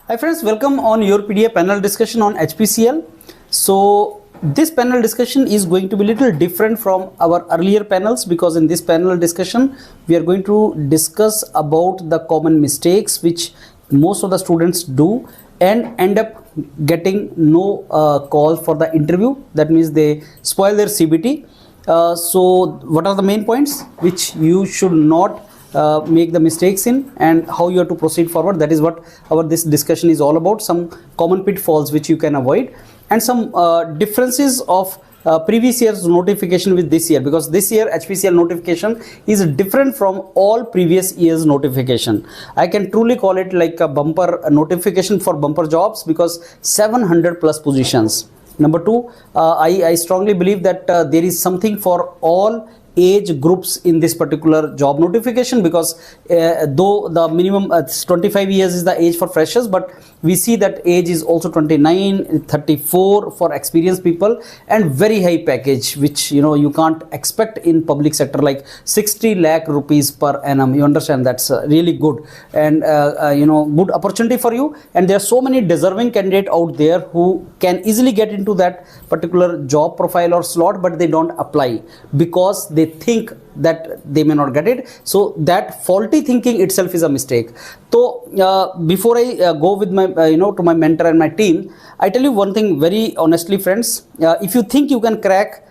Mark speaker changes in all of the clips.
Speaker 1: Hi friends, welcome on your PDA panel discussion on HPCL. So this panel discussion is going to be a little different from our earlier panels, because in this panel discussion we are going to discuss about the common mistakes which most of the students do and end up getting no call for the interview. That means they spoil their CBT. So what are the main points which you should not make the mistakes in, and how you have to proceed forward? That is what our this discussion is all about. Some common pitfalls which you can avoid, and some differences of previous year's notification with this year, because this year HPCL notification is different from all previous year's notification. I can truly call it like a bumper notification for bumper jobs, because 700 plus positions. Number two, I strongly believe that there is something for all age groups in this particular job notification, because though the minimum 25 years is the age for freshers, but we see that age is also 29, 34 for experienced people, and very high package which you can't expect in public sector, like 60 lakh rupees per annum. You understand, that's really good, and good opportunity for you. And there are so many deserving candidates out there who can easily get into that particular job profile or slot, but they don't apply because they think that they may not get it. So that faulty thinking itself is a mistake. So before I go with my to my mentor and my team, I tell you one thing very honestly, friends. If you think you can crack,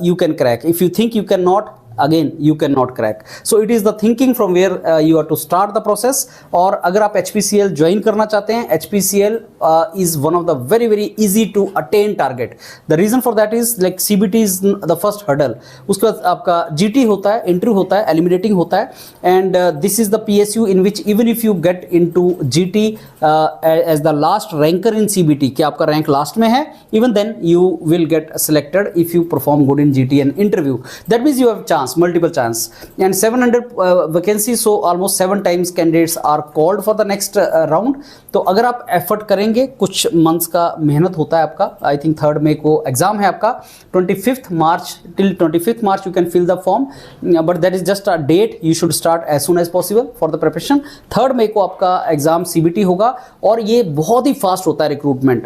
Speaker 1: you can crack. If you think you cannot, again you cannot crack. So it is the thinking from where you have to start the process. और अगर आप HPCL join करना चाहते हैं, HPCL is one of the very easy to attain target. The reason for that is like CBT is the first hurdle. उसके बाद आपका GT होता है, इंटरव्यू होता है, eliminating होता है, and this is the PSU in which even if you get into GT as the last ranker in CBT, कि आपका rank last में है, even then you will get selected if you perform good in GT and interview. That means you have chance, multiple chance, and 700 vacancies, so almost 7 times candidates are called for the next round. तो अगर आप effort करेंगे, कुछ months का मेहनत होता है आपका. आई थिंक 3rd मई को एग्जाम है आपका. 25th March till 25th March you can fill the form, but that is just a date. You should start as soon as possible for the preparation. 3rd मई को आपका exam CBT होगा, और ये बहुत ही fast होता है रिक्रूटमेंट.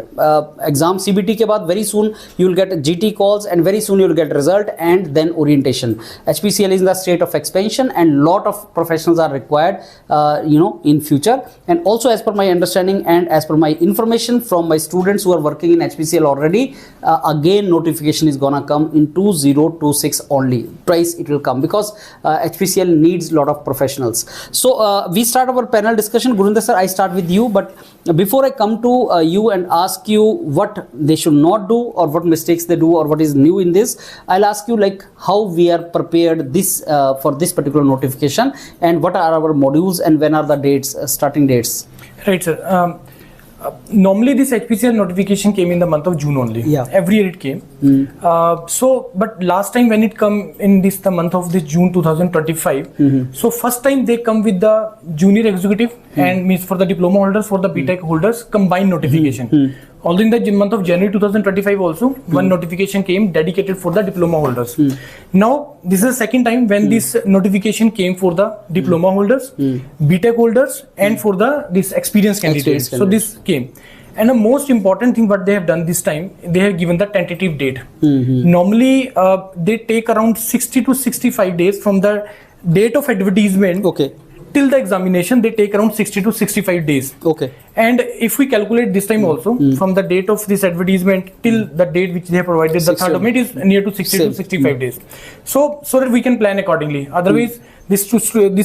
Speaker 1: एग्जाम CBT के बाद very soon you will get GT calls, and very soon you will get result, and then orientation. HPCL is in the state of expansion, and lot of professionals are required in future. And also, as per my understanding and as per my information from my students who are working in HPCL already, again notification is gonna come in 2026 only. Twice it will come, because HPCL needs lot of professionals. So we start our panel discussion. Gurinder sir, I start with you, but before I come to you and ask you what they should not do, or what mistakes they do, or what is new in this, I'll ask you like how we are prepared this for this particular notification, and what are our modules, and when are the dates, starting dates?
Speaker 2: Right, sir. Normally this HPCL notification came in the month of June only.
Speaker 1: Yeah.
Speaker 2: Every year it came. But last time when it come in the month of this June 2025, so first time they come with the junior executive and means for the diploma holders, for the BTech holders, combined notification. Although in the month of January 2025 also one notification came dedicated for the diploma holders. Now this is the second time when this notification came for the diploma holders, BTech holders, and for this experienced candidates. So this came. And the most important thing what they have done this time, they have given the tentative date. Normally they take around 60 to 65 days from the date of advertisement.
Speaker 1: Okay.
Speaker 2: Till the examination, they take around 60 to 65 days.
Speaker 1: Okay.
Speaker 2: And if we calculate this time also, from the date of this advertisement till the date which they have provided, the 3rd of May, it is near to 60 to 65 days. So that we can plan accordingly. Otherwise, this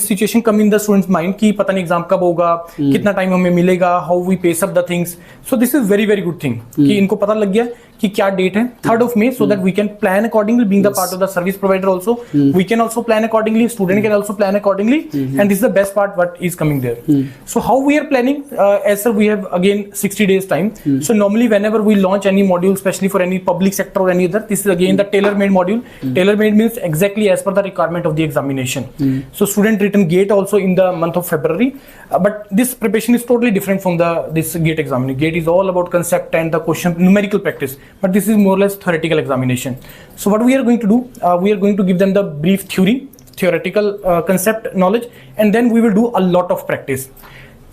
Speaker 2: situation come in the student's mind कि पता नहीं exam कब होगा, कितना time हमें मिलेगा, how we pace up the things. So this is very good thing कि इनको पता लग गया कि क्या डेट है 3rd of May, so that we can plan accordingly. Being the part of the service provider also, we can also plan accordingly. Student can also plan accordingly, and this is the best part what is coming there. So how we are planning? As sir, we have again 60 days time. So normally whenever we launch any module, especially for any public sector or any other, this is again the tailor-made module. Tailor-made means exactly as per the requirement of the examination. So student written GATE also in the month of February, but this preparation is totally different from this GATE examination. GATE is all about concept and the question numerical practice, but this is more or less theoretical examination. So what we are going to do, we are going to give them the brief theoretical concept knowledge, and then we will do a lot of practice.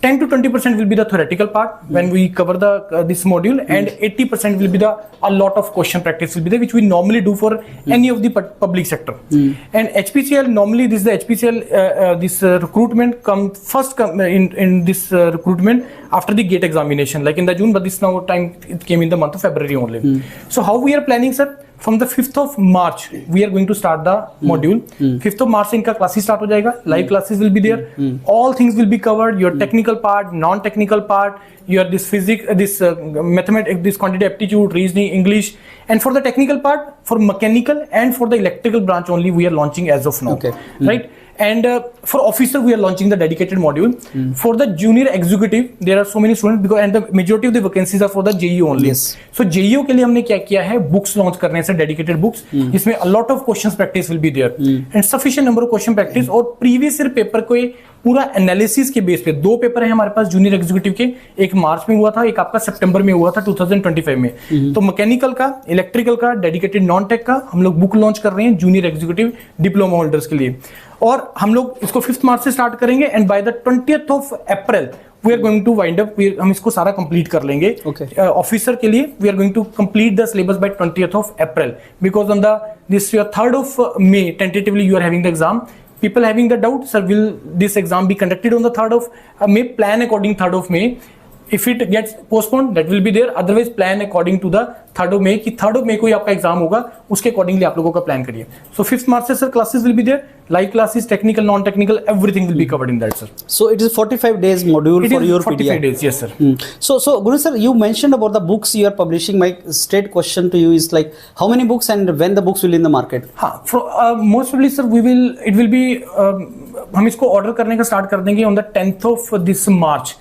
Speaker 2: 10 to 20% will be the theoretical part when we cover the this module, and 80% will be the a lot of question practice will be there, which we normally do for any of the public sector. And HPCL, normally this is the HPCL this recruitment come in this recruitment after the gate examination, like in the June, but this now time it came in the month of February only. So how we are planning, sir? From the 5th of March we are going to start the module. 5th of March से इनका classes start हो जाएगा. Live classes will be there. All things will be covered. Your technical part, non-technical part, your this physics, this mathematics, this quantitative aptitude, reasoning, English, and for the technical part, for mechanical and for the electrical branch only we are launching as of now.
Speaker 1: Okay.
Speaker 2: Right? And for officer we are launching the dedicated module. For the junior executive there are so many students because and the majority of the vacancies are for the JEO only.
Speaker 1: Yes.
Speaker 2: So JEO के लिए हमने क्या किया है, books launch करने से dedicated books, इसमें a lot of questions practice will be there and sufficient number of question practice. और previous year पेपर को पूरा एनालिसिस के बेस पे 2 पेपर है हमारे पास जूनियर एग्जीक्यूटिव के, एक मार्च में हुआ था, एक आपका सितंबर में हुआ था 2025 में. तो मैकेनिकल का, इलेक्ट्रिकल का, डेडिकेटेड नॉन टेक का हम लोग बुक लॉन्च कर रहे हैं जूनियर एग्जीक्यूटिव डिप्लोमा होल्डर्स के लिए, और हम लोग इसको 5th मार्च से स्टार्ट करेंगे and by the 20th of April we are going to wind up, हम इसको सारा कंप्लीट कर लेंगे. ऑफिसर के लिए we are going to complete the syllabus by 20th of April, because on the this 3rd of May tentatively you are having the exam. People having the doubt, sir, will this exam be conducted on the 3rd of May? Plan according 3rd of May. If it gets postponed, that will be there. Otherwise, plan according to the 3rd of May. कि 3rd of May को ही आपका exam होगा, उसके accordingly आप लोगों का plan करिए. So 5th March से sir classes will be there. Live classes, technical, non-technical, everything will be covered in that, sir.
Speaker 1: So it is 45 days module
Speaker 2: It
Speaker 1: for
Speaker 2: is
Speaker 1: your
Speaker 2: 45
Speaker 1: PDI.
Speaker 2: days, yes, sir.
Speaker 1: So Guru sir, you mentioned about the books you are publishing. My straight question to you is like, how many books and when the books will in the market?
Speaker 2: हाँ, most probably sir it will be हम इसको order करने का start कर देंगे on the 10th of this March.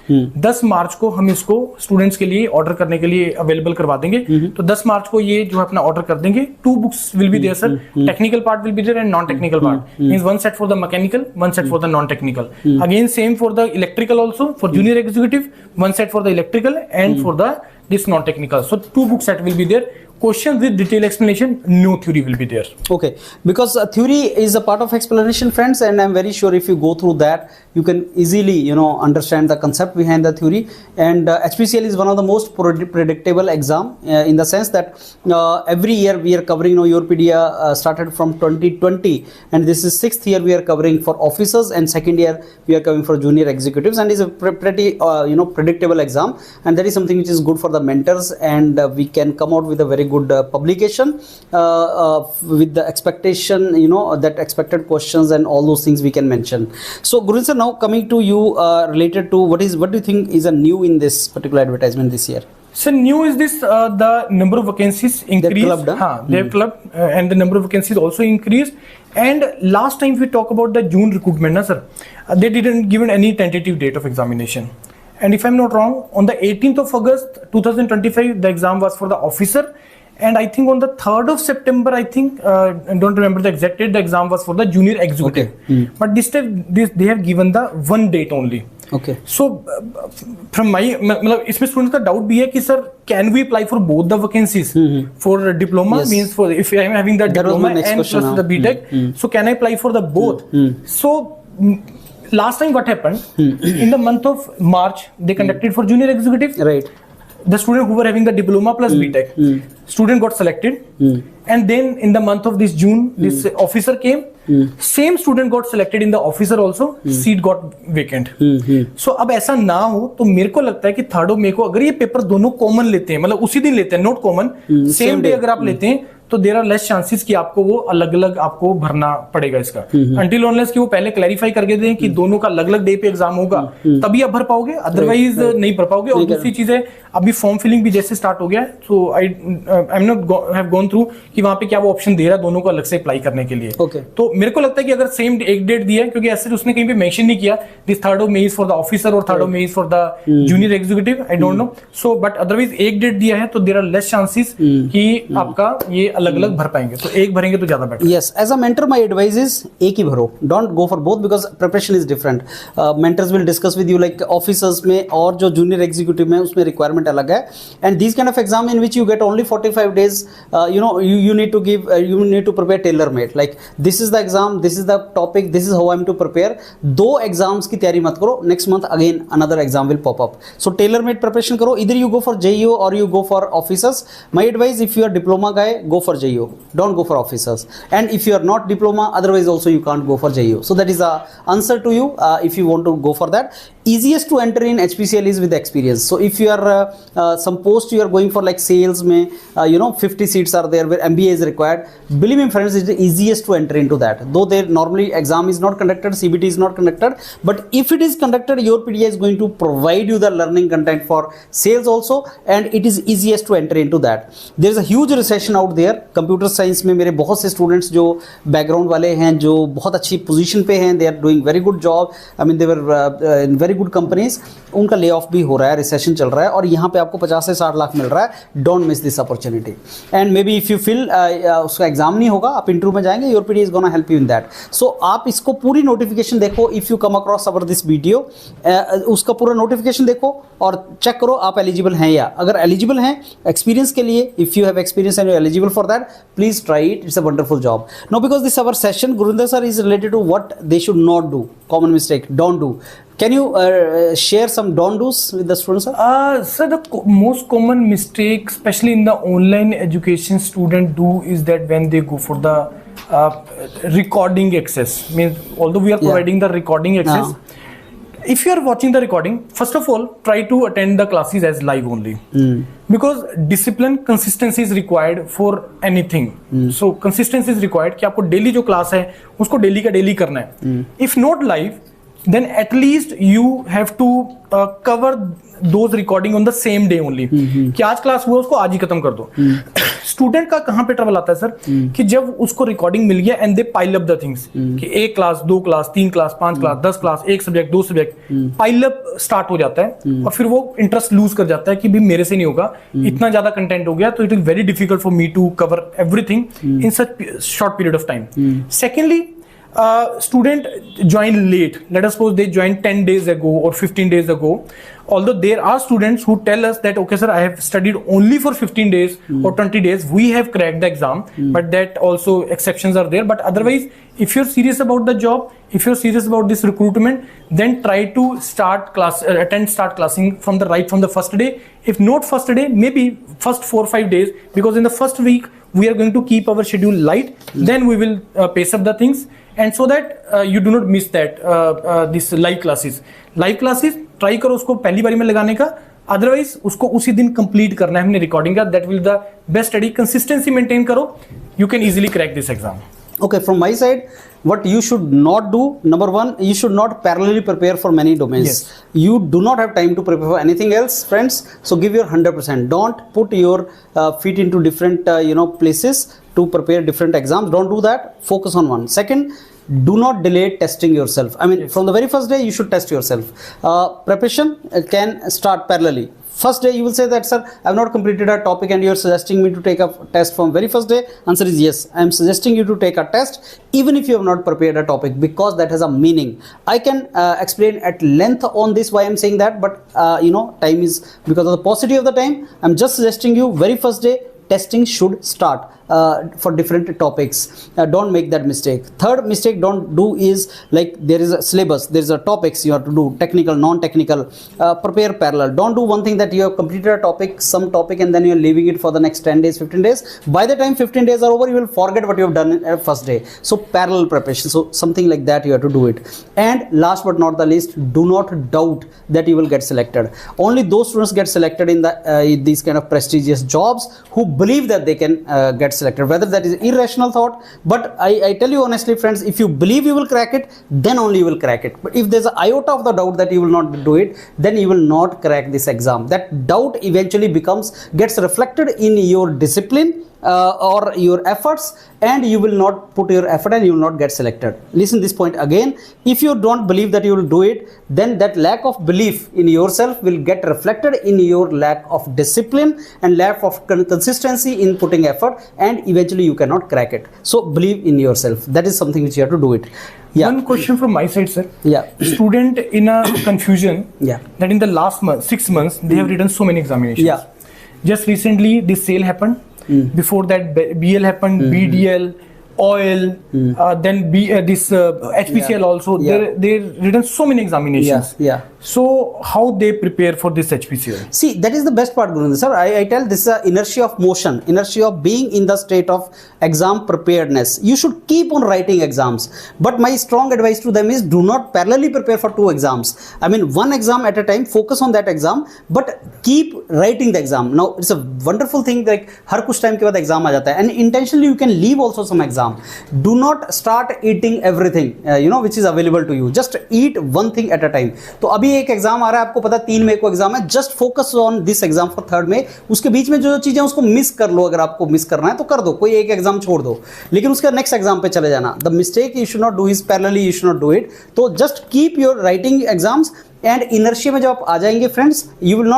Speaker 2: 10 March को हम इसको स्टूडेंट्स के लिए ऑर्डर करने के लिए अवेलेबल करवा देंगे. तो 10 मार्च को ये जो है अपना ऑर्डर कर देंगे. 2 books will be there sir, technical part will be there and non technical part. Means one set for the mechanical, one set for the non-technical. Again same for the electrical also, for junior executive, one set for the electrical and for the this non-technical. So 2 book set will be there. Questions with detailed explanation, no theory will be there.
Speaker 1: Okay, because theory is a part of explanation, friends, and I'm very sure if you go through that, you can easily, understand the concept behind the theory. And HPCL is one of the most predictable exam in the sense that every year we are covering. Your PDI started from 2020, and this is 6th year we are covering for officers, and 2nd year we are covering for junior executives, and it's a pretty predictable exam, and that is something which is good for the mentors, and we can come out with a very good publication with the expectation, that expected questions and all those things we can mention. So Guru sir, now coming to you, related to what do you think is a new in this particular advertisement this year?
Speaker 2: So new is this the number of vacancies increased. They have clubbed and the number of vacancies also increased. And last time we talk about the June recruitment, sir, they didn't given any tentative date of examination. And if I'm not wrong, on the 18th of August 2025, the exam was for the officer. And I think on the 3rd of September, I think, I don't remember the exact date, the exam was for the junior executive. Okay. But this time, they have given the one date only.
Speaker 1: Okay.
Speaker 2: So, from my, इसमें students का doubt भी है कि sir, can we apply for both the vacancies? For diploma, yes. Means for, if I am having that diploma and plus the BTech, so can I apply for the both? So, last time what happened, in the month of March, they conducted for junior executive.
Speaker 1: Right.
Speaker 2: The student who were having the diploma plus BTech, student got selected, and then in the month of this June, this officer came. Same student got selected in the officer also. Seat got vacant. So अब ऐसा ना हो तो मेरे को लगता है कि 3rd of May को अगर ये पेपर दोनों कॉमन लेते हैं, मतलब उसी दिन लेते हैं, नोट कॉमन, सेम डे अगर आप लेते हैं तो देयर आर लेस चांसेस कि आपको वो अलग अलग आपको भरना पड़ेगा इसका. अंटिल ऑनलेस कि वो पहले क्लैरिफाई करके दें कि दोनों का अलग अलग डे पे एग्जाम होगा, तभी आप भर पाओगे, अदरवाइज नहीं भर पाओगे. और दूसरी चीज है, अभी फॉर्म फिलिंग भी जैसे स्टार्ट हो गया है, so I am not have gone through कि वहां पे क्या वो ऑप्शन दे रहा है दोनों को अलग से अप्लाई करने के लिए. तो मेरे को लगता है कि अगर सेम एक डेट दिया है, क्योंकि ऐसे उसने कहीं पे मेंशन नहीं किया this 3rd of May is for the officer और 3rd of May is for the junior executive, I don't know. So but otherwise एक डेट दिया है तो देयर आर लेस चांसेस कि आपका ये अलग अलग भर पाएंगे, तो एक भरेंगे तो ज्यादा better.
Speaker 1: Yes, as a mentor, my advice is एक ही भरो, don't go for both because preparation is different. Mentors will discuss with you like officers में और जो junior executive में उसमें requirement अलग है, and these kind of exam in which you get only 45 days, you need to give, you need to prepare tailor made, like this is the exam, this is the topic, this is how I'm to prepare. दो exams की तैयारी मत करो, next month again another exam will pop up. So tailor made preparation करो, either you go for JEO or you go for officers. My advice, if you are diploma guy, go for JEO, don't go for officers. And if you are not diploma, otherwise also you can't go for JEO. So that is the answer to you if you want to go for that. Easiest to enter in HPCL is with experience. So if you are some post you are going for like sales में 50 seats are there where MBA is required, believe me friends, it's the easiest to enter into that. Though there normally exam is not conducted, CBT is not conducted, but if it is conducted, your PDI is going to provide you the learning content for sales also, and it is easiest to enter into that. There is a huge recession out there. Computer science में मेरे बहुत से students जो background वाले हैं, जो बहुत अच्छी position पे हैं, they are doing very good job. I mean they were in very good companies. उनका ले ऑफ भी हो रहा है, रिसेशन चल रहा है, और यहाँ पे आपको 50 से 60 लाख मिल रहा है. Don't miss this opportunity. And maybe if you feel उसका एग्जाम नहीं होगा, आप इंटरव्यू में जाएंगे, your PD is gonna help you in that. So आप इसको पूरी नोटिफिकेशन देखो. If you come across our this video, उसका पूरा नोटिफिकेशन देखो और चेक करो आप एलिजिबल हैं या. अगर एलिजिबल हैं एक्सपीरियंस के लिए, if you have experience and you eligible for that, please try it. It's a wonderful job. No, because this our session Gurinder sir is related to what they should not do, common mistake, don't do. Can you share some don't-dos with the students, sir?
Speaker 2: Sir, the most common mistake, especially in the online education, student do is that when they go for the recording access. Means although we are providing the recording access, if you are watching the recording, first of all, try to attend the classes as live only. Because discipline, consistency is required for anything. So consistency is required कि आपको daily जो class है उसको daily का daily करना है. If not live, then at least you have to cover those recording on the same day only. कि आज क्लास हुआ उसको आज ही खत्म कर दो. स्टूडेंट का कहाँ पे ट्रबल आता है सर, कि जब उसको रिकॉर्डिंग मिल गया and they pile up the things, कि एक क्लास, दो क्लास, तीन क्लास, पांच क्लास, 10 क्लास, एक सब्जेक्ट, दो सब्जेक्ट, पाइल अप स्टार्ट हो जाता है और फिर वो इंटरेस्ट लूज कर जाता है कि भी मेरे से नहीं होगा, इतना ज्यादा कंटेंट हो गया, तो it is very difficult for me to cover everything in such short period of time. Secondly, student join late. Let us suppose they joined 10 days ago or 15 days ago. Although there are students who tell us that, okay sir, I have studied only for 15 days or 20 days, we have cracked the exam, but that also exceptions are there. But otherwise, if you're serious about the job, if you're serious about this recruitment, then try to start classing from the first day. If not first day, maybe first 4 or 5 days, because in the first week we are going to keep our schedule light. Then we will pace up the things, and so that you do not miss that this live classes. Live classes try करो उसको पहली बारी में लगाने का, otherwise उसको उसी दिन कंप्लीट करना है हमने रिकॉर्डिंग का. That will the best study. Consistency maintain करो, you can easily crack this exam.
Speaker 1: Okay, from my side, what you should not do, number one, you should not parallelly prepare for many domains.
Speaker 2: Yes.
Speaker 1: You do not have time to prepare for anything else, friends. So give your 100%. Don't put your feet into different places to prepare different exams. Don't do that. Focus on one. Second, do not delay testing yourself. I mean, from the very first day, you should test yourself. Preparation can start parallelly. First day you will say that, sir, I have not completed a topic and you are suggesting me to take a test from very first day. Answer is yes, I am suggesting you to take a test even if you have not prepared a topic, because that has a meaning. I can explain at length on this why I am saying that, but time is, because of the paucity of the time, I am just suggesting you very first day testing should start for different topics. Don't make that mistake. Third mistake don't do is, like, there is a syllabus, there is a topics you have to do, technical, non-technical. Prepare parallel. Don't do one thing that you have completed a topic, some topic, and then you are leaving it for the next 10 days, 15 days. By the time 15 days are over, you will forget what you have done in first day. So parallel preparation, so something like that you have to do it. And last but not the least, do not doubt that you will get selected. Only those students get selected in these kind of prestigious jobs who believe that they can get selected. Whether that is irrational thought, but I tell you honestly friends, if you believe you will crack it, then only you will crack it. But if there's an iota of the doubt that you will not do it, then you will not crack this exam. That doubt eventually gets reflected in your discipline, or your efforts, and you will not put your effort and you will not get selected. Listen this point again. If you don't believe that you will do it, then that lack of belief in yourself will get reflected in your lack of discipline and lack of consistency in putting effort, and eventually you cannot crack it. So believe in yourself. That is something which you have to do it. Yeah.
Speaker 2: One question from my side, sir.
Speaker 1: Yeah.
Speaker 2: Student in a confusion
Speaker 1: Yeah.
Speaker 2: that in the last 6 months they have written so many examinations.
Speaker 1: Yeah.
Speaker 2: Just recently this sale happened. Before that BL happened, BDL, oil, then HPCL also.
Speaker 1: Yeah.
Speaker 2: They written so many examinations.
Speaker 1: Yeah.
Speaker 2: So how they prepare for this HPCL?
Speaker 1: See, that is the best part, Gurundu sir. I tell this is inertia of motion, inertia of being in the state of exam preparedness. You should keep on writing exams. But my strong advice to them is do not parallelly prepare for 2 exams. I mean, 1 exam at a time, focus on that exam, but keep writing the exam. Now, it's a wonderful thing that har kuch time ke baad exam aa jata hai, and intentionally you can leave also some exam. Do not start eating everything, which is available to you. Just eat one thing at a time. तो अभी एक exam आ रहा है, आपको पता 3 मई को exam है, just focus on this exam for 3rd मई. उसके बीच में जो चीजें उसको मिस कर लो, अगर आपको मिस करना है तो कर दो, कोई एक एग्जाम छोड़ दो, लेकिन उसका नेक्स्ट एग्जाम पे चले जाना. The mistake you should not do is parallelly, you should not do it. तो just keep your writing exams, and inertia में जब आप आ जाएंगे friends, you will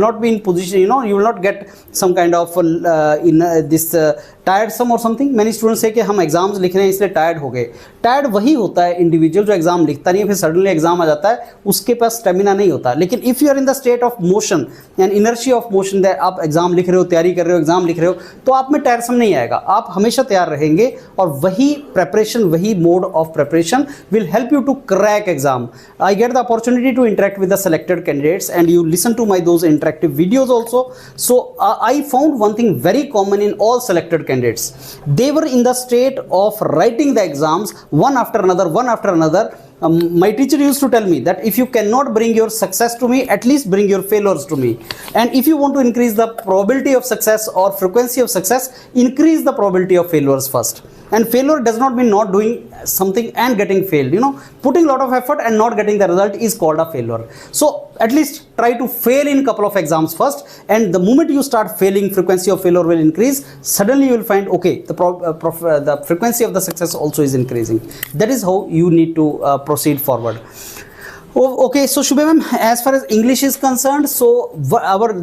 Speaker 1: not be in position, you will not get some kind of this tiresome or something. Many students say कि हम exams लिख रहे हैं इसलिए टायर्ड हो गए. टायर्ड वही होता है इंडिविजुअल जो एग्जाम लिखता नहीं है, फिर सडनली एग्जाम आ जाता है, उसके पास स्टेमिना नहीं होता. लेकिन if you are in the state of motion and inertia of motion, that आप एग्जाम लिख रहे हो, तैयारी कर रहे हो, एग्जाम लिख रहे हो, तो आप में टायरसम नहीं आएगा, आप हमेशा तैयार रहेंगे. और वही प्रेपरेशन, वही mode of preparation will help you to crack exam. I get the opportunity to interact with the selected candidates, and you listen to my those interactive videos also. So I found one thing very common in all selected candidates. They were in the state of writing the exams one after another. My teacher used to tell me that if you cannot bring your success to me, at least bring your failures to me. And if you want to increase the probability of success or frequency of success, increase the probability of failures first. And failure does not mean not doing something and getting failed. Putting a lot of effort and not getting the result is called a failure. So at least try to fail in couple of exams first, and the moment you start failing, frequency of failure will increase. Suddenly you will find, okay, the frequency of the success also is increasing. That is how you need to proceed forward. Okay, so Shubha ma'am, as far as English is concerned, so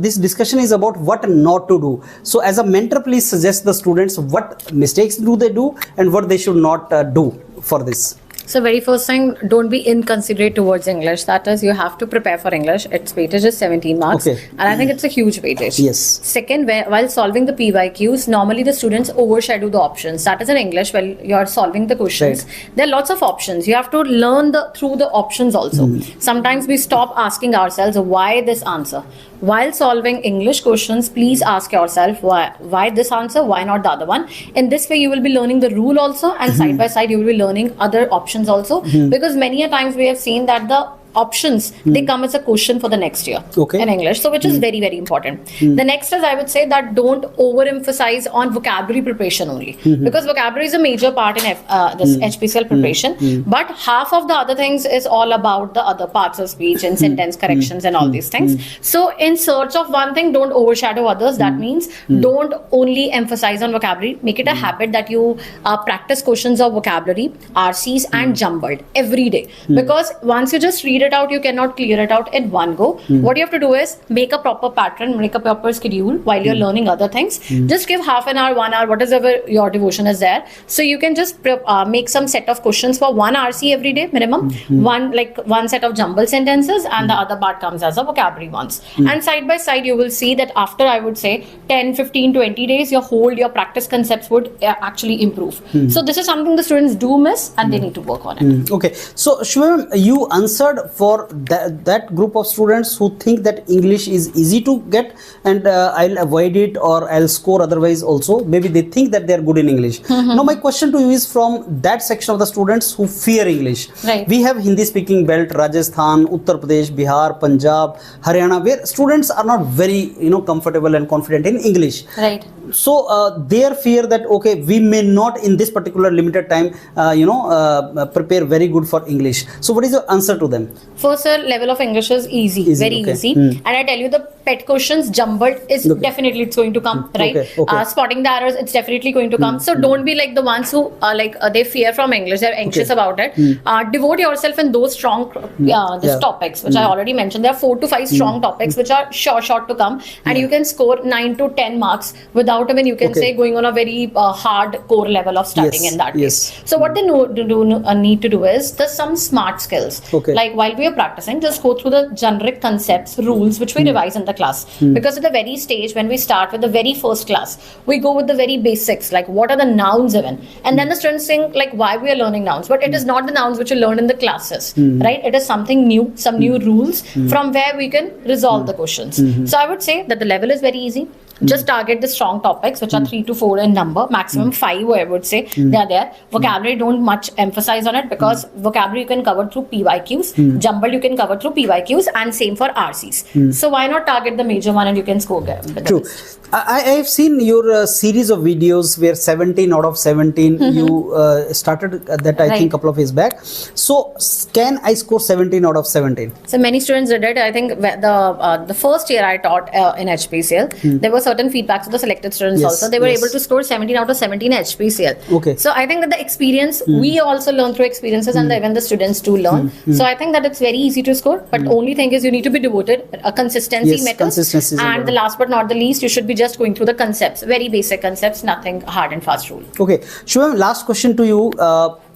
Speaker 1: this discussion is about what not to do. So as a mentor, please suggest the students what mistakes do they do and what they should not do for this.
Speaker 3: So very first thing, don't be inconsiderate towards English. That is, you have to prepare for English. Its weightage is 17 marks.
Speaker 1: Okay.
Speaker 3: And I think it's a huge weightage.
Speaker 1: Yes.
Speaker 3: Second, while solving the PYQs, normally the students overshadow the options. That is in English, while you're solving the questions.
Speaker 1: Right.
Speaker 3: There are lots of options. You have to learn through the options also. Sometimes we stop asking ourselves, why this answer? While solving English questions, please ask yourself why this answer, why not the other one. In this way, you will be learning the rule also, and side by side, you will be learning other options also. Because many a times we have seen that the options they come as a question for the next year in English, so which is very, very important. The next is, I would say that don't overemphasize on vocabulary preparation only, because vocabulary is a major part in this HPCL preparation, but half of the other things is all about the other parts of speech and sentence corrections and all these things. So in search of one thing, don't overshadow others. That means don't only emphasize on vocabulary, make it a habit that you practice questions of vocabulary, RCs and jumbled every day, because once you just read it out, you cannot clear it out in one go. What you have to do is make a proper pattern, make a proper schedule while you're learning other things. Just give half an hour, 1 hour, whatever your devotion is there. So you can just make some set of questions for 1 RC every day minimum, one set of jumbled sentences, and the other part comes as a vocabulary ones. And side by side, you will see that after, I would say, 10, 15, 20 days, your practice concepts would actually improve. So this is something the students do miss, and they need to work on it.
Speaker 1: Okay, so Shubham, you answered for that group of students who think that English is easy to get and I'll avoid it or I'll score otherwise also. Maybe they think that they're good in English. Now my question to you is from that section of the students who fear English.
Speaker 3: Right.
Speaker 1: We have Hindi speaking belt, Rajasthan, Uttar Pradesh, Bihar, Punjab, Haryana, where students are not very comfortable and confident in English.
Speaker 3: Right.
Speaker 1: So their fear that, okay, we may not in this particular limited time prepare very good for English. So what is your answer to them?
Speaker 3: First level of English is easy, very
Speaker 1: okay.
Speaker 3: easy. And I tell you, the pet questions jumbled is definitely it's going to come, right?
Speaker 1: Okay.
Speaker 3: Spotting the errors, it's definitely going to come. So don't be like the ones who are like they fear from English, they're anxious about it. Devote yourself in those strong these topics, which I already mentioned. There are 4 to 5 strong topics which are sure to come, and you can score 9 to 10 marks without even, you can say, going on a very hard core level of studying in that case. So what they need to do is there's some smart skills. Like while we are practicing, just go through the generic concepts, rules which we revise in the class. Because at the very stage when we start with the very first class, we go with the very basics, like what are the nouns even, and then the students think like why we are learning nouns, but it is not the nouns which you learn in the classes, right? It is something new, some new rules from where we can resolve the questions. So I would say that the level is very easy. Just target the strong topics, which are 3 to 4 in number, maximum 5, I would say. They are there. Vocabulary, don't much emphasize on it, because vocabulary you can cover through PYQs, jumble you can cover through PYQs, and same for RCs. So why not target the major one and you can score them?
Speaker 1: True. I have seen your series of videos where 17 out of 17 you started that I think couple of years back. So can I score 17 out of 17?
Speaker 3: So many students did it. I think the first year I taught in HPCL, there were certain feedbacks of the selected students also. They were able to score 17 out of 17 HPCL.
Speaker 1: Okay.
Speaker 3: So I think that the experience, we also learn through experiences, and even the students do learn. So I think that it's very easy to score, but only thing is you need to be devoted, a consistency matters.
Speaker 1: Consistency is
Speaker 3: and
Speaker 1: important.
Speaker 3: the last but not the least, you should be just going through the concepts, very basic concepts, nothing hard and fast rule.
Speaker 1: Okay, Shubham, last question to you.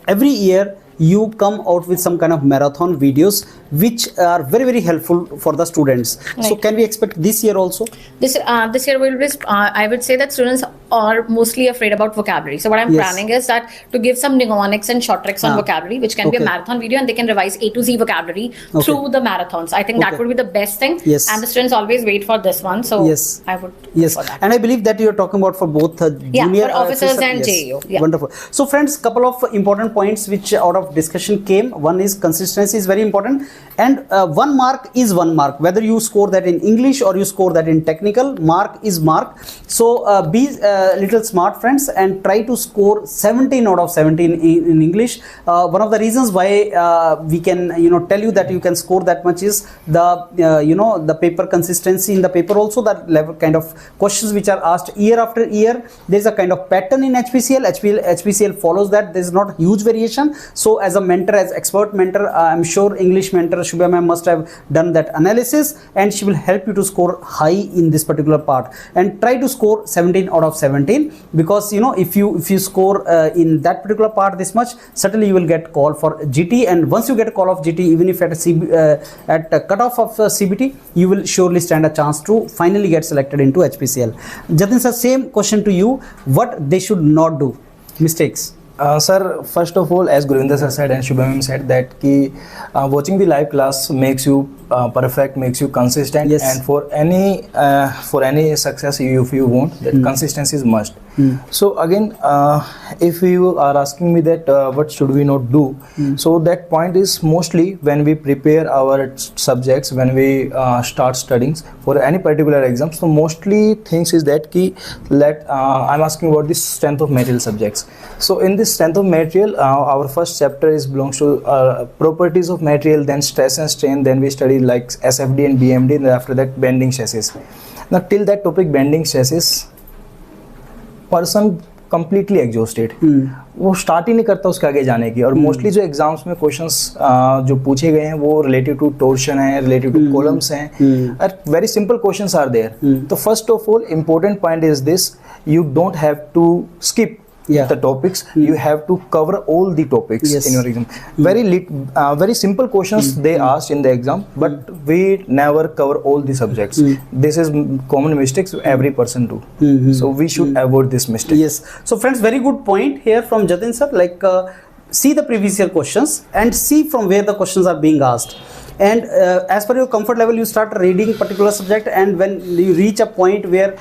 Speaker 1: Every year you come out with some kind of marathon videos which are very, very helpful for the students. So can we expect this year also?
Speaker 3: This year will be, I would say that students are mostly afraid about vocabulary. So what I'm planning is that to give some mnemonics and short tricks on vocabulary, which can be a marathon video, and they can revise A to Z vocabulary through the marathons. I think that would be the best thing. And the students always wait for this one. So I would go for that.
Speaker 1: And I believe that you're talking about for both junior
Speaker 3: for officers and JEO.
Speaker 1: Wonderful. So friends, couple of important points which out of discussion came. One is consistency is very important, and 1 mark is 1 mark, whether you score that in English or you score that in technical. Mark is mark. So be little smart, friends, and try to score 17 out of 17 in English. One of the reasons why we can tell you that you can score that much is the the paper consistency in the paper, also that level kind of questions which are asked year after year. There is a kind of pattern in HPCL. HPCL follows that. There is not huge variation. So as a mentor, as expert mentor, I'm sure English mentor Shubha ma'am must have done that analysis, and she will help you to score high in this particular part, and try to score 17 out of 17, because if you score in that particular part this much, certainly you will get call for GT, and once you get a call of GT, even if at a cutoff of CBT, you will surely stand a chance to finally get selected into HPCL. Jatin sir, same question to you. What they should not do? Mistakes.
Speaker 4: Sir, first of all, as Gurinder sir said and Shubha ma'am said, that watching the live class makes you perfect, makes you consistent, and for any success if you want, that consistency is must. So again, if you are asking me that what should we not do, so that point is mostly when we prepare our subjects, when we start studying for any particular exam. So mostly things is that I'm asking about the strength of material subjects. So in this strength of material, our first chapter belongs to properties of material, then stress and strain, then we study like SFD and BMD, and after that bending stresses. Now till that topic, bending stresses, person completely exhausted, वो start ही नहीं करता उसके आगे जाने की. और mostly जो exams में क्वेश्चंस जो पूछे गए हैं वो रिलेटेड टू टोर्शन है, रिलेटेड टू कॉलम्स हैं, और very simple questions are there. तो first of all important point is this, you don't have to skip the topics. You have to cover all the topics in your exam. Very simple questions they asked in the exam, but we never cover all the subjects. This is common mistakes every person do. So we should avoid this mistake.
Speaker 1: Yes. So friends, very good point here from Jatin sir. Like see the previous year questions and see from where the questions are being asked. And as per your comfort level, you start reading particular subject, and when you reach a point where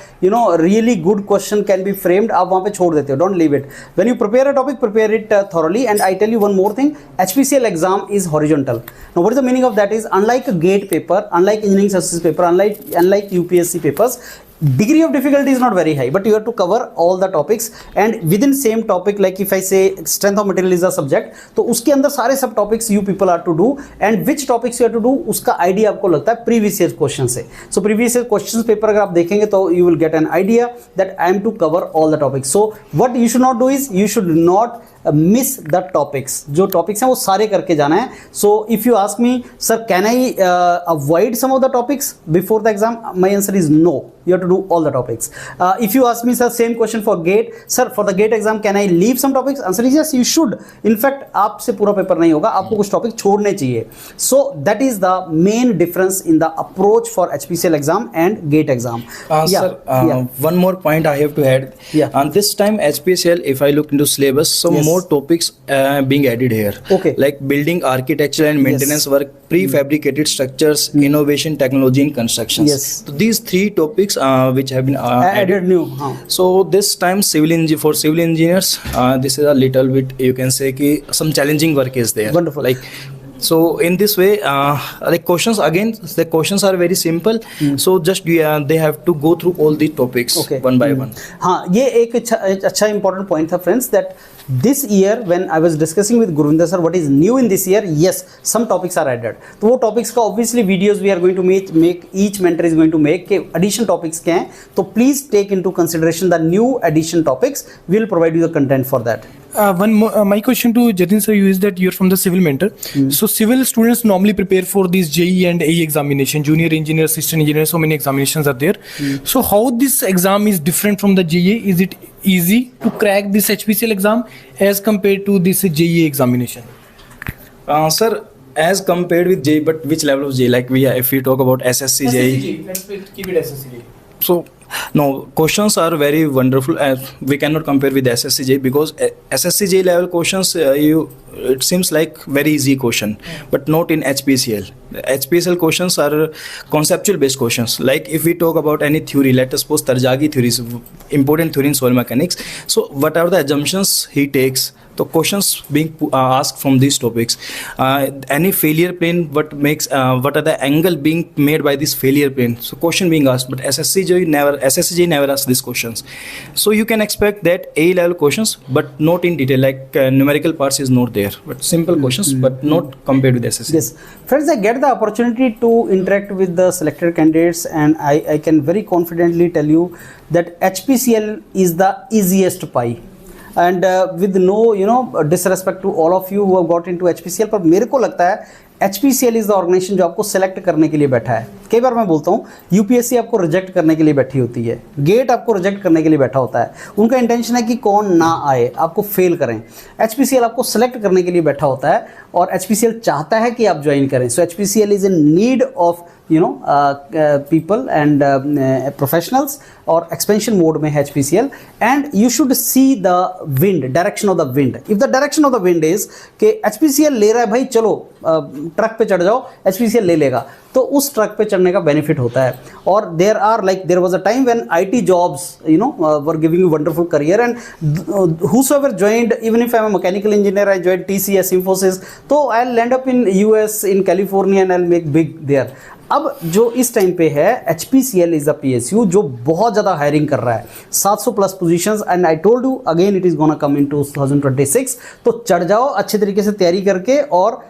Speaker 1: really good question can be framed, आप वहाँ पे छोड़ देते हो. Don't leave it. When you prepare a topic, prepare it thoroughly. And I tell you one more thing, HPCL exam is horizontal. Now what is the meaning of that is, unlike a GATE paper, unlike engineering services paper, unlike UPSC papers, degree of difficulty is not very high, but you have to cover all the topics and within same topic. Like if I say strength of material is a subject, तो उसके अंदर सारे सब topics you people are to do, and which topics you have to do उसका idea आपको लगता है previous year question से. So previous year questions paper अगर आप देखेंगे तो you will get an idea that I am to cover all the topics. So what you should not do is you should not miss the topics. जो topics हैं वो सारे करके जाना है. So if you ask me, sir, can I avoid some of the topics before the exam? My answer is no. You have to do all the topics. If you ask me, sir, same question for GATE, sir, for the GATE exam, can I leave some topics? Answer is yes, you should. In fact, आपसे पूरा paper नहीं होगा, आपको कुछ topic छोड़ने चाहिए. So that is the main difference in the approach for HPCL exam and GATE exam.
Speaker 4: Sir, one more point I have to add.
Speaker 1: Yeah.
Speaker 4: This time HPCL, if I look into syllabus, some
Speaker 1: Yes.
Speaker 4: more topics being added here.
Speaker 1: Okay.
Speaker 4: Like building architecture and maintenance work, prefabricated structures, innovation, technology and constructions.
Speaker 1: Yes.
Speaker 4: So these three topics which have been
Speaker 1: Added new.
Speaker 4: So this time for civil engineers, this is a little bit, you can say ki some challenging work is there.
Speaker 1: Wonderful.
Speaker 4: Like, so in this way, the questions are very simple. So just they have to go through all the topics
Speaker 1: Okay.
Speaker 4: one by one.
Speaker 1: हाँ, ये एक अच्छा important point था friends, that this year when I was discussing with Gurvinder sir what is new in this year, yes, some topics are added. तो वो topics का obviously videos we are going to make each mentor is going to make के addition topics क्या हैं, तो please take into consideration the new addition topics. We will provide you the content for that.
Speaker 2: One more, my question to Jatin sir, you is that you're from the civil mentor. So civil students normally prepare for these JE and AE examination, junior engineer, assistant engineer, so many examinations are there. So how this exam is different from the JE? Is it easy to crack this HPCL exam as compared to this JE examination?
Speaker 4: Sir, as compared with JE, but which level of JE? Like if we talk about SSC JE.
Speaker 2: Let's keep it SSC.
Speaker 4: So no, questions are very wonderful. We cannot compare with SSCJ because SSCJ level questions it seems like very easy question, but not in HPCL. The HPCL questions are conceptual based questions. Like if we talk about any theory, let us suppose Tarjagi theory is important theory in soil mechanics. So what are the assumptions he takes? So questions being asked from these topics. Any failure plane, what are the angle being made by this failure plane? So question being asked, but SSCJ never asks these questions. So you can expect that A level questions, but not in detail. Like numerical parts is not there, but simple questions, but not compared with SSCJ.
Speaker 1: Yes, friends, I get the opportunity to interact with the selected candidates, and I can very confidently tell you that HPCL is the easiest pie. And with no disrespect to all of you who have got into HPCL, पर मेरे को लगता है HPCL is the organisation जो आपको select करने के लिए बैठा है. कई बार मैं बोलता हूँ यूपीएससी आपको रिजेक्ट करने के लिए बैठी होती है, गेट आपको रिजेक्ट करने के लिए बैठा होता है. उनका इंटेंशन है कि कौन ना आए, आपको फेल करें. HPCL आपको सेलेक्ट करने के लिए बैठा होता है और HPCL चाहता है कि आप ज्वाइन करें. सो HPCL is in need of people and professionals, or expansion mode में है HPCL, and you should see the direction of the wind. If the direction of the wind is कि HPCL ले रहा है भाई, चलो ट्रक पे चढ़ जाओ, HPCL ले लेगा, तो उस ट्रक पे चढ़ने का बेनिफिट होता है. और there was a time when IT jobs were giving you wonderful career, and whosoever joined, even if I'm a mechanical engineer, I joined TCS, Infosys, तो I'll land up in US, in California, and I'll make big there. अब जो इस time पे है HPCL is the PSU जो बहुत ज़्यादा hiring कर रहा है, 700 plus positions, and I told you again it is gonna come in 2026. तो चढ़ जाओ अच्छे तरीके से तैयारी करके और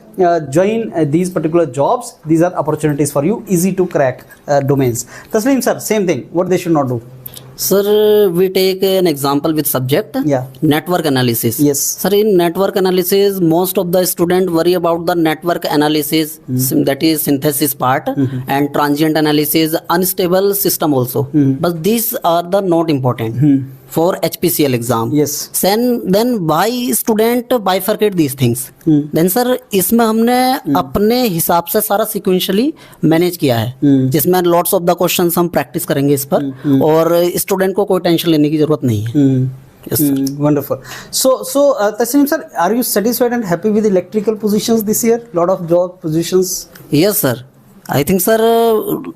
Speaker 1: join these particular jobs. These are opportunities for you, easy to crack domains. Taslim sir, same thing, what they should not do?
Speaker 5: Sir, we take an example with subject.
Speaker 1: Yeah.
Speaker 5: Network analysis.
Speaker 1: Yes.
Speaker 5: Sir, in network analysis, most of the student worry about the network analysis, that is synthesis part, and transient analysis, unstable system also. But these are the not important for HPCL exam.
Speaker 1: Yes.
Speaker 5: Then why student bifurcate these things? Then sir, इसमें हमने अपने हिसाब से सारा sequentially manage किया है, जिसमें lots of the questions हम practice करेंगे इस पर, और स्टूडेंट को कोई टेंशन लेने की जरूरत नहीं है. Yes, sir.
Speaker 1: Wonderful. So Taslim sir, are you satisfied and happy with electrical positions this year? Lot of job positions.
Speaker 5: Yes, sir. I think, sir,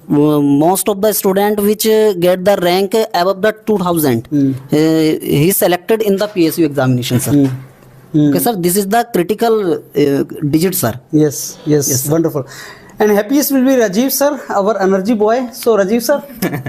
Speaker 5: most of the student which get the rank above the 2000, he is selected in the PSU examination, sir. Okay, sir, this is the critical digit, sir.
Speaker 1: Yes,
Speaker 5: Yes, sir.
Speaker 1: wonderful. And happiest will be Rajiv sir, our energy boy. So Rajiv sir,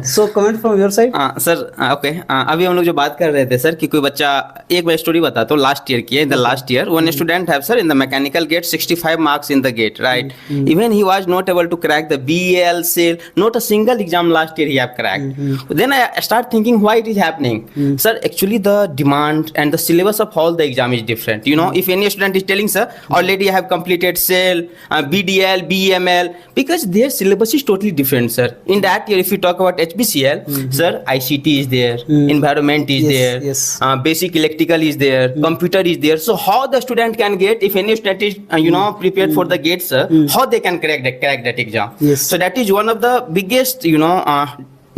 Speaker 1: so comment from your side.
Speaker 6: Sir okay अभी हम लोग जो बात कर रहे थे sir कि कोई बच्चा, एक बार स्टोरी बताता हूँ, लास्ट ईयर की है. In the last year one student have sir in the mechanical GATE 65 marks in the GATE, right? Even he was not able to crack the BL SAIL, not a single exam last year he have cracked. Then I start thinking why it is happening. Sir actually the demand and the syllabus of all the exam is different. You know, if any student is telling sir already I have completed SAIL, BDL, BML, because their syllabus is totally different, sir. In that year, if you talk about HPCL, sir, ICT is there, environment is there,
Speaker 1: yes.
Speaker 6: Basic electrical is there, computer is there. So how the student can get, if any student is prepared for the gate, sir, how they can crack that exam?
Speaker 1: Yes.
Speaker 6: So that is one of the biggest,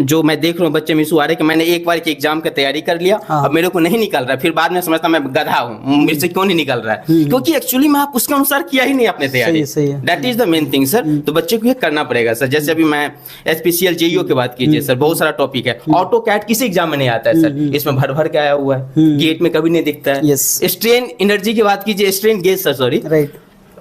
Speaker 6: जो मैं देख रहा हूँ बच्चे में issue आ रहे कि मैंने एक बार के एग्जाम की तैयारी कर लिया, अब मेरे को नहीं निकल रहा है, फिर बाद में समझता मैं गधा हूँ, मेरे से क्यों नहीं निकल रहा है, क्योंकि एक्चुअली मैं आप उसके अनुसार किया ही नहीं आपने तैयारी.
Speaker 1: सही है.
Speaker 6: That is the main thing sir. तो बच्चे को ये करना पड़ेगा सर. जैसे अभी मैं HPCL JEO की बात कीजिए सर, बहुत सारा टॉपिक है. ऑटो कैट किसी एग्जाम में नहीं आता है सर, इसमें भर भर के आया हुआ है, गेट में कभी नहीं दिखता है.
Speaker 1: Yes.
Speaker 6: स्ट्रेन एनर्जी की बात कीजिए, strain gauge sir, sorry,
Speaker 1: Right.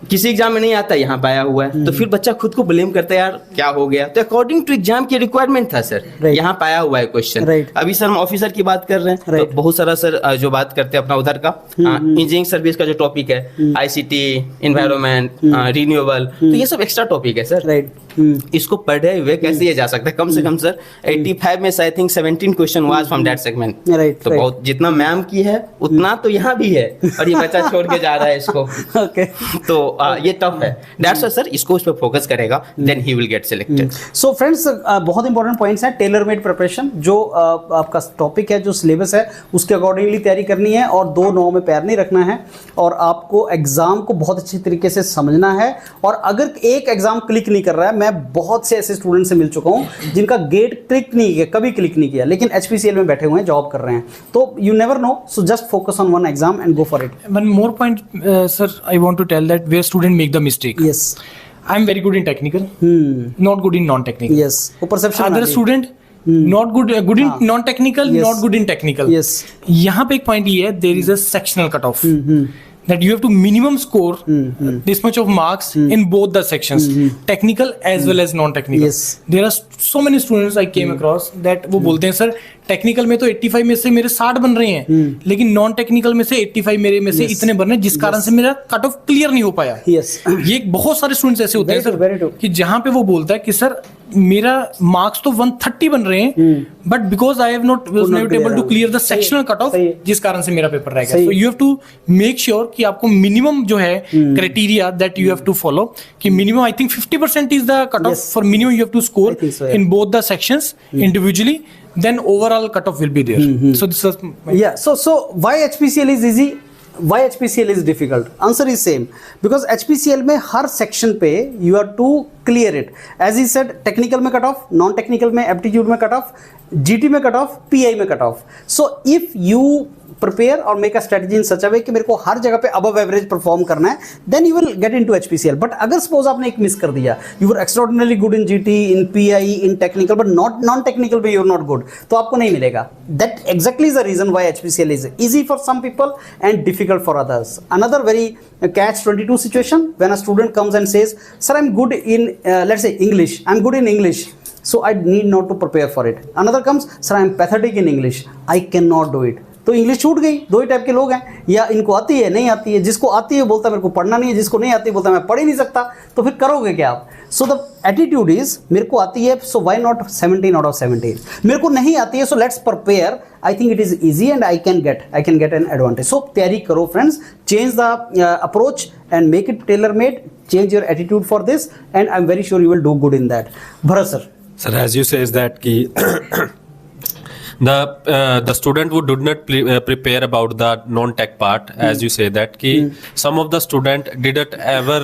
Speaker 6: किसी एग्जाम में नहीं आता, यहाँ पाया हुआ है. तो फिर बच्चा खुद को ब्लेम करता है, यार क्या हो गया. तो अकॉर्डिंग टू एग्जाम की रिक्वायरमेंट था सर,
Speaker 1: Right.
Speaker 6: यहाँ पाया हुआ है क्वेश्चन.
Speaker 1: Right.
Speaker 6: अभी सर हम ऑफिसर की बात कर रहे हैं,
Speaker 1: Right.
Speaker 6: तो बहुत सारा सर जो बात करते हैं अपना उधर का इंजीनियरिंग सर्विस का जो टॉपिक है, ICT, एनवायरमेंट, रिन्यूएबल, तो ये सब एक्स्ट्रा टॉपिक है सर.
Speaker 1: Right.
Speaker 6: इसको पढ़े हुए कैसे ये जा सकता है. कम से कम सर 85 में I think 17 question was from that segment.
Speaker 1: Right,
Speaker 6: तो
Speaker 1: right.
Speaker 6: बहुत जितना मैम की है उतना तो यहाँ भी है, और ये बच्चा छोड़ के जा रहा है इसको.
Speaker 1: Okay.
Speaker 6: तो ये टफ है. दैट्स सर, इसको उस पर फोकस करेगा, then he will get selected.
Speaker 1: So friends, बहुत इंपॉर्टेंट पॉइंट्स हैं. टेलर मेड प्रिपरेशन, जो आपका टॉपिक है, जो सिलेबस है, उसके अकॉर्डिंगली तैयारी करनी है, और 2 9 में पैर नहीं रखना है, और आपको एग्जाम को बहुत अच्छी तरीके से समझना है. और अगर एक एग्जाम क्लिक नहीं कर रहा है, मैं बहुत से ऐसे स्टूडेंट से मिल चुका हूं जिनका गेट क्लिक नहीं किया, कभी क्लिक नहीं किया, लेकिन HPCL में बैठे हुए हैं, जॉब कर रहे हैं. तो you never know, so just focus on one exam and go for it.
Speaker 2: One more point, sir, I want to tell that where student make the mistake.
Speaker 1: Yes.
Speaker 2: I'm very good in technical, not good in non-technical.
Speaker 1: Yes, वो perception.
Speaker 2: Other student not good in non-technical,
Speaker 1: Yes.
Speaker 2: not good in technical.
Speaker 1: Yes.
Speaker 2: यहाँ पे एक point ये है, there is a sectional cutoff. That you have to minimum score this much of marks in both the sections, technical as well as non-technical.
Speaker 1: Yes.
Speaker 2: There are so many students I came across that वो बोलते हैं sir technical में तो 85 में से मेरे 60 बन रहे हैं, लेकिन नॉन टेक्निकल में से 85 मेरे में से इतने बन रहे हैं, जिस कारण से मेरा कट ऑफ क्लियर नहीं हो पाया.
Speaker 1: Yes.
Speaker 2: ये बहुत सारे स्टूडेंट्स ऐसे होते हैं
Speaker 1: Very true, very
Speaker 2: sir
Speaker 1: true.
Speaker 2: कि जहाँ पे वो बोलता है कि सर मेरा मार्क्स तो 130 बन रहे हैं, but because I have not was not able to clear the sectional cut off,
Speaker 1: सही है.
Speaker 2: जिस कारण से मेरा पेपर रह
Speaker 1: सही
Speaker 2: गया.
Speaker 1: है.
Speaker 2: So you have to make sure कि आपको मिनिमम जो है criteria that you have to follow, कि minimum I think 50% is the cut off
Speaker 1: Yes.
Speaker 2: For minimum you have to
Speaker 1: I
Speaker 2: score
Speaker 1: think so, yeah.
Speaker 2: In both the sections individually, then overall cutoff will be there. So this was my
Speaker 1: Yeah, so why HPCL is easy, why HPCL is difficult? Answer is same, because HPCL में हर section पे you have to clear it. As he said, technical में cut off, non technical में aptitude में cut off, GT में cut off, PI में cut off. So if you prepare or make a strategy in such a way कि मेरे को हर जगह पे above average perform करना है, then you will get into HPCL. But अगर suppose आपने एक मिस कर दिया, you were extraordinarily good in GT, in PI, in technical, but not non-technical में you're not good, तो आपको नहीं मिलेगा. That exactly is the reason why HPCL is easy for some people and difficult for others. Another very catch-22 situation, when a student comes and says, sir, I'm good in let's say English, I'm good in English, so I need not to prepare for it. Another comes, sir, I'm pathetic in English, I cannot do it. तो English छूट गई. 2 ही type के लोग हैं, या इनको आती है, नहीं आती है. जिसको आती है बोलता है मेरे को पढ़ना नहीं है, जिसको नहीं आती है बोलता है मैं पढ़ ही नहीं सकता. तो फिर करोगे क्या आप? सो द एटीट्यूड इज, मेरे को आती है, so why not 17 out of 17. मेरे को नहीं आती है, so let's prepare. I think it is easy and I can get an advantage. So तैयारी करो friends, change the approach and make it tailor made. Change your attitude for this and I am very sure you will do good in that. Bharat sir.
Speaker 7: Sir, as you say is that ki the student who did not prepare about the non-tech part, as you say that ki some of the student didn't ever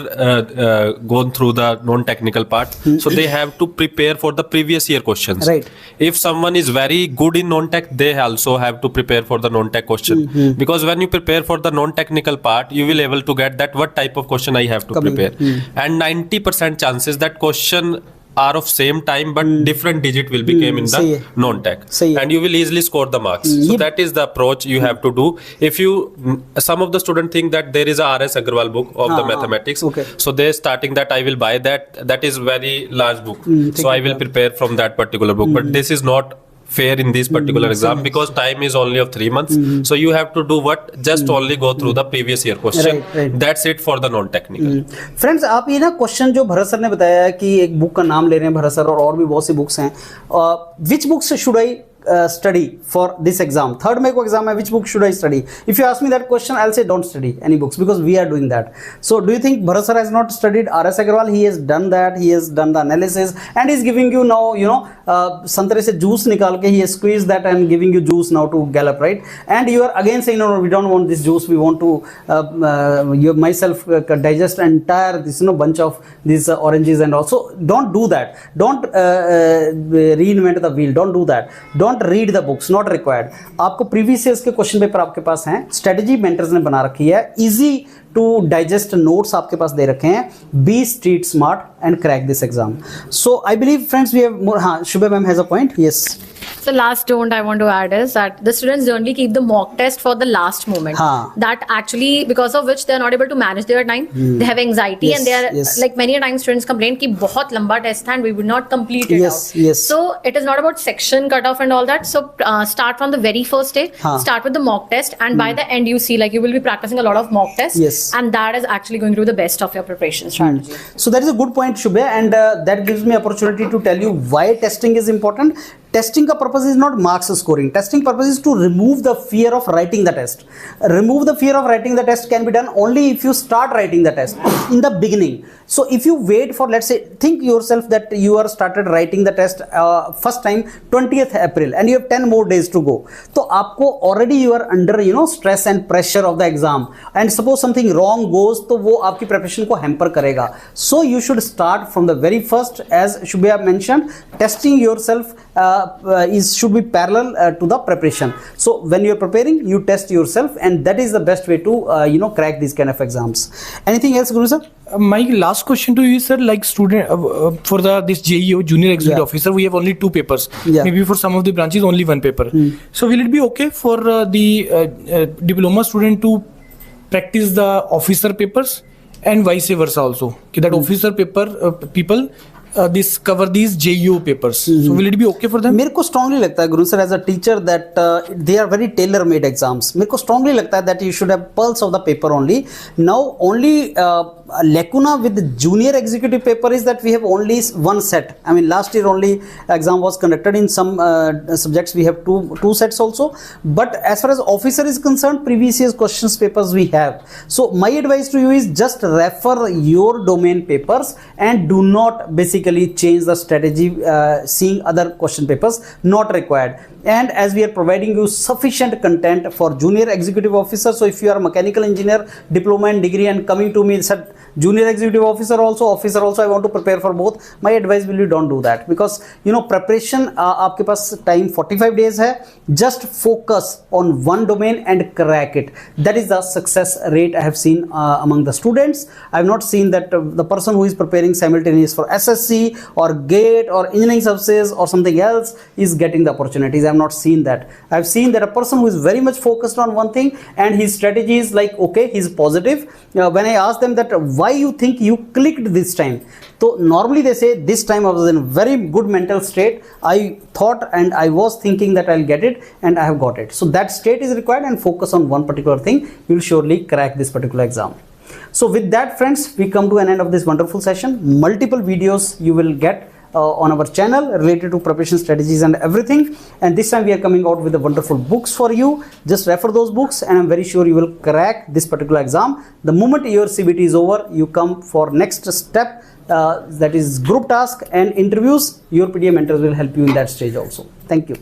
Speaker 7: gone through the non-technical part, so they have to prepare for the previous year questions.
Speaker 1: Right.
Speaker 7: If someone is very good in non-tech, they also have to prepare for the non-tech question, because when you prepare for the non-technical part, you will able to get that what type of question I have to prepare, and 90% chances that question are of same time, but different digit will be came in
Speaker 1: सही
Speaker 7: the
Speaker 1: है।
Speaker 7: non-tech,
Speaker 1: सही है।
Speaker 7: and you will easily score the marks. So
Speaker 1: ये-
Speaker 7: that is the approach you have to do. If you, some of the student think that there is a R.S. Agarwal book of the mathematics,
Speaker 1: okay.
Speaker 7: so they starting that I will buy that. That is very large book, so I will prepare from that particular book. But this is not fair in this particular exam because time is only of 3 months. So you have to do what? Just only go through the previous year question.
Speaker 1: Right.
Speaker 7: That's it for the non-technical.
Speaker 1: Friends, आप ये ना question जो Bharat sir ने बताया है कि एक book का नाम ले रहे हैं भरत सर, और भी बहुत सी बुक्स हैं, विच books should I study for this exam? Third May ko exam hai, which book should I study? If you ask me that question, I'll say don't study any books because we are doing that. So do you think Bharat sir has not studied R.S. Agarwal? He has done that. He has done the analysis and he's giving you now, you know, संतरे से juice निकाल के he has squeezed that and giving you juice now to gallop, right? And you are again saying no, we don't want this juice. We want to you myself digest entire this, you know, bunch of these oranges and also don't do that. Don't reinvent the wheel. Don't do that. Don't read the books, not required. आपको previous years के question paper आपके पास हैं, strategy mentors ने बना रखी है, easy to digest notes आपके पास दे रखे हैं, be street smart and crack this exam. So I believe friends we have more. हाँ, Shubha ma'am has a point. Yes.
Speaker 3: So last don't I want to add is that the students generally keep the mock test for the last moment.
Speaker 1: हाँ.
Speaker 3: That actually because of which they are not able to manage their time. They have anxiety
Speaker 1: Yes,
Speaker 3: and they are
Speaker 1: yes.
Speaker 3: like many a times students complain कि बहुत लंबा test था and we would not complete it
Speaker 1: Yes,
Speaker 3: out.
Speaker 1: yes.
Speaker 3: So it is not about section cutoff and all that. So start from the very first day.
Speaker 1: हाँ.
Speaker 3: Start with the mock test and by the end you see like you will be practicing a lot of mock tests.
Speaker 1: Yes.
Speaker 3: And that is actually going to be the best of your preparation strategy.
Speaker 1: So that is a good point, Shubha, and that gives me opportunity to tell you why testing is important. Testing का purpose is not marks scoring. Testing purpose is to remove the fear of writing the test. Remove the fear of writing the test can be done only if you start writing the test in the beginning. So if you wait for, let's say, think yourself that you are started writing the test first time 20th April and you have 10 more days to go. तो आपको already you are under, you know, stress and pressure of the exam. And suppose something wrong goes, तो वो आपकी preparation को hamper करेगा. So you should start from the very first, as Shubha mentioned, testing yourself should be parallel to the preparation. So when you are preparing, you test yourself, and that is the best way to you know, crack these kind of exams. Anything else, Guru sir?
Speaker 2: My last question to you is, sir, like student for this JEO junior executive officer, we have only 2 papers.
Speaker 1: Yeah.
Speaker 2: Maybe for some of the branches only 1 paper. So will it be okay for the diploma student to practice the officer papers and vice versa also? That officer paper people this cover these JEO papers. So will it be okay for them?
Speaker 1: मेरे को strongly लगता है गुरु sir as a teacher that they are very tailor made exams. मेरे को strongly लगता है that you should have pulse of the paper only. Now only lacuna with the junior executive paper is that we have only one set. I mean last year only exam was conducted in some subjects. We have two sets also. But as far as officer is concerned, previous year's questions papers we have. So my advice to you is just refer your domain papers and do not basically change the strategy seeing other question papers, not required. And as we are providing you sufficient content for junior executive officer, so if you are a mechanical engineer diploma and degree and coming to me said junior executive officer also I want to prepare for both, my advice will be don't do that, because you know preparation आपके पास time 45 days है. Just focus on one domain and crack it. That is the success rate I have seen among the students. I have not seen that the person who is preparing simultaneous for SSC or GATE or engineering services or something else is getting the opportunities. I have not seen that. I have seen that a person who is very much focused on one thing and his strategy is like, okay, he's positive. When I ask them that why you think you clicked this time, so normally they say this time I was in a very good mental state. I thought and I was thinking that I'll get it and I have got it. So that state is required, and focus on one particular thing. You will surely crack this particular exam. So with that, friends, we come to an end of this wonderful session. Multiple videos you will get on our channel related to preparation strategies and everything, and this time we are coming out with the wonderful books for you. Just refer those books and I'm very sure you will crack this particular exam. The moment your CBT is over, you come for next step, that is group task and interviews. Your PDA mentors will help you in that stage also. Thank you.